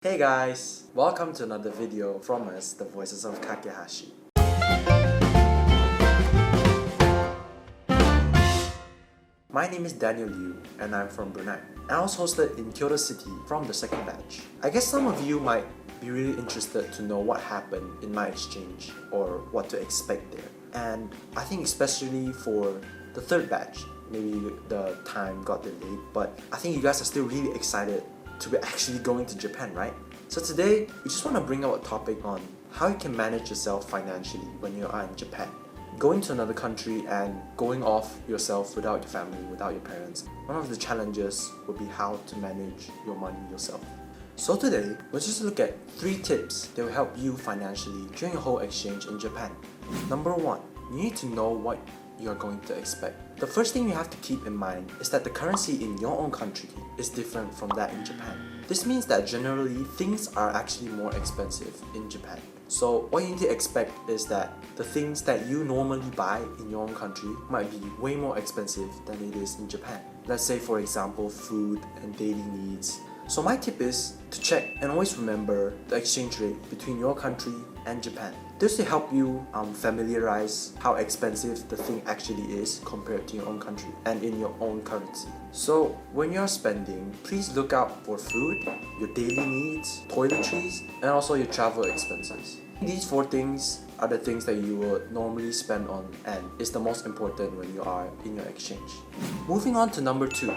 Hey guys! Welcome to another video from us, the Voices of Kakehashi. My name is Daniel Liu and I'm from Brunei. And I was hosted in Kyoto City from the second batch. I guess some of you might be really interested to know what happened in my exchange or what to expect there. And I think especially for the third batch, maybe the time got delayed, but I think you guys are still really excited to be actually going to Japan, right? So today, we just want to bring out a topic on how you can manage yourself financially when you are in Japan. Going to another country and going off yourself without your family, without your parents, one of the challenges would be how to manage your money yourself. So today, we'll just look at 3 tips that will help you financially during your whole exchange in Japan. Number 1, you need to know what you're going to expect. The first thing you have to keep in mind is that the currency in your own country is different from that in Japan. This means that generally things are actually more expensive in Japan. So what you need to expect is that the things that you normally buy in your own country might be way more expensive than it is in Japan. Let's say for example food and daily needs. So my tip is to check and always remember the exchange rate between your country and Japan. This will help you familiarize how expensive the thing actually is compared to your own country and in your own currency. So when you're spending, please look out for food, your daily needs, toiletries, and also your travel expenses. These 4 things are the things that you would normally spend on and is the most important when you are in your exchange. Moving on to number 2.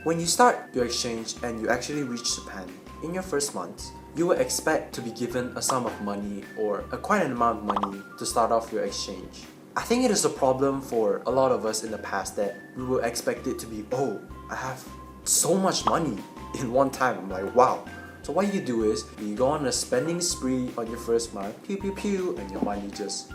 When you start your exchange and you actually reach Japan, in your first month, you will expect to be given a sum of money or quite an amount of money to start off your exchange. I think it is a problem for a lot of us in the past that we will expect it to be, oh, I have so much money in one time. I'm like, wow. So what you do is, you go on a spending spree on your first month, pew pew pew, and your money just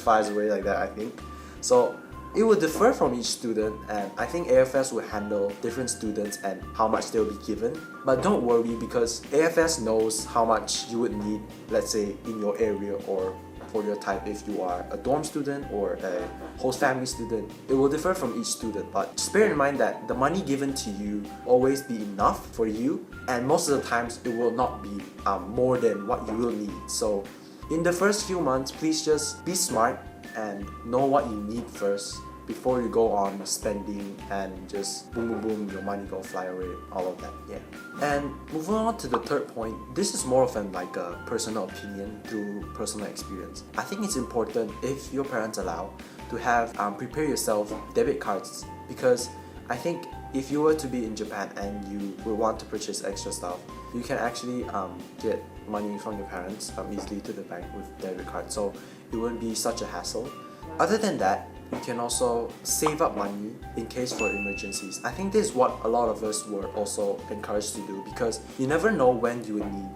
flies away like that, I think. So it will differ from each student, and I think AFS will handle different students and how much they will be given. But don't worry, because AFS knows how much you would need, let's say in your area or for your type, if you are a dorm student or a host family student. It will differ from each student, but just bear in mind that the money given to you will always be enough for you, and most of the times it will not be more than what you will need. So in the first few months, please just be smart and know what you need first before you go on spending and just boom boom boom, your money go fly away, all of that. Yeah. And moving on to the third point, this is more of like a personal opinion through personal experience. I think it's important, if your parents allow, to have prepare yourself debit cards, because I think if you were to be in Japan and you will want to purchase extra stuff, you can actually get money from your parents easily to the bank with debit card, so it wouldn't be such a hassle. Other than that, you can also save up money in case for emergencies. I think this is what a lot of us were also encouraged to do, because you never know when you would need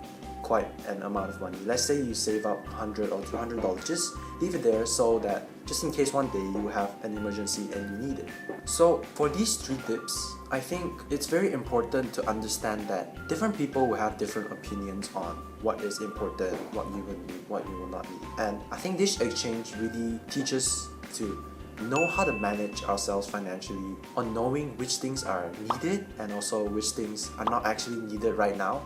quite an amount of money. Let's say you save up $100 or $200, just leave it there so that just in case one day you have an emergency and you need it. So for these 3 tips, I think it's very important to understand that different people will have different opinions on what is important, what you will need, what you will not need. And I think this exchange really teaches to know how to manage ourselves financially, on knowing which things are needed and also which things are not actually needed right now,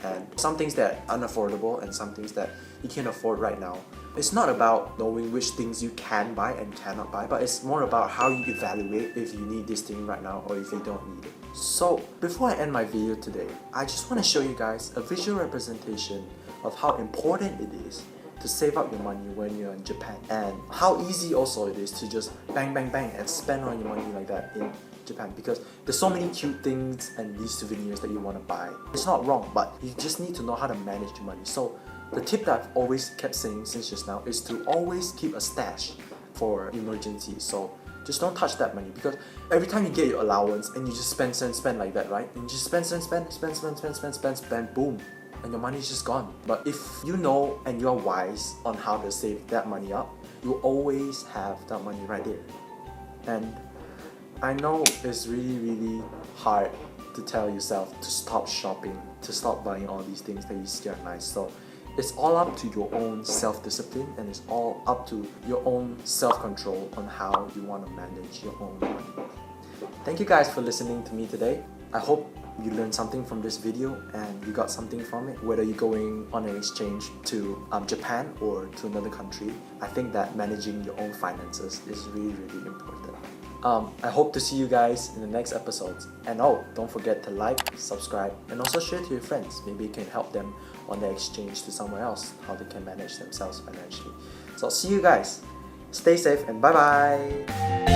and some things that are unaffordable and some things that you can afford right now. It's not about knowing which things you can buy and cannot buy, but it's more about how you evaluate if you need this thing right now or if you don't need it. So before I end my video today, I just want to show you guys a visual representation of how important it is to save up your money when you're in Japan, and how easy also it is to just bang bang bang and spend on your money like that in Japan, because there's so many cute things and these souvenirs that you want to buy. It's not wrong, but you just need to know how to manage your money. So the tip that I've always kept saying since just now is to always keep a stash for emergencies. So just don't touch that money, because every time you get your allowance and you just spend like that, right? And you just spend, boom, and your money is just gone. But if you know and you're wise on how to save that money up, you always have that money right there. And I know it's really hard to tell yourself to stop shopping, to stop buying all these things that you see are nice. So it's all up to your own self-discipline, and it's all up to your own self-control on how you want to manage your own money. Thank you guys for listening to me today. I hope you learned something from this video and you got something from it, whether you're going on an exchange to Japan or to another country. I think that managing your own finances is really, really important. I hope to see you guys in the next episodes. And don't forget to like, subscribe, and also share to your friends. Maybe it can help them on their exchange to somewhere else, how they can manage themselves financially. So see you guys. Stay safe and bye bye.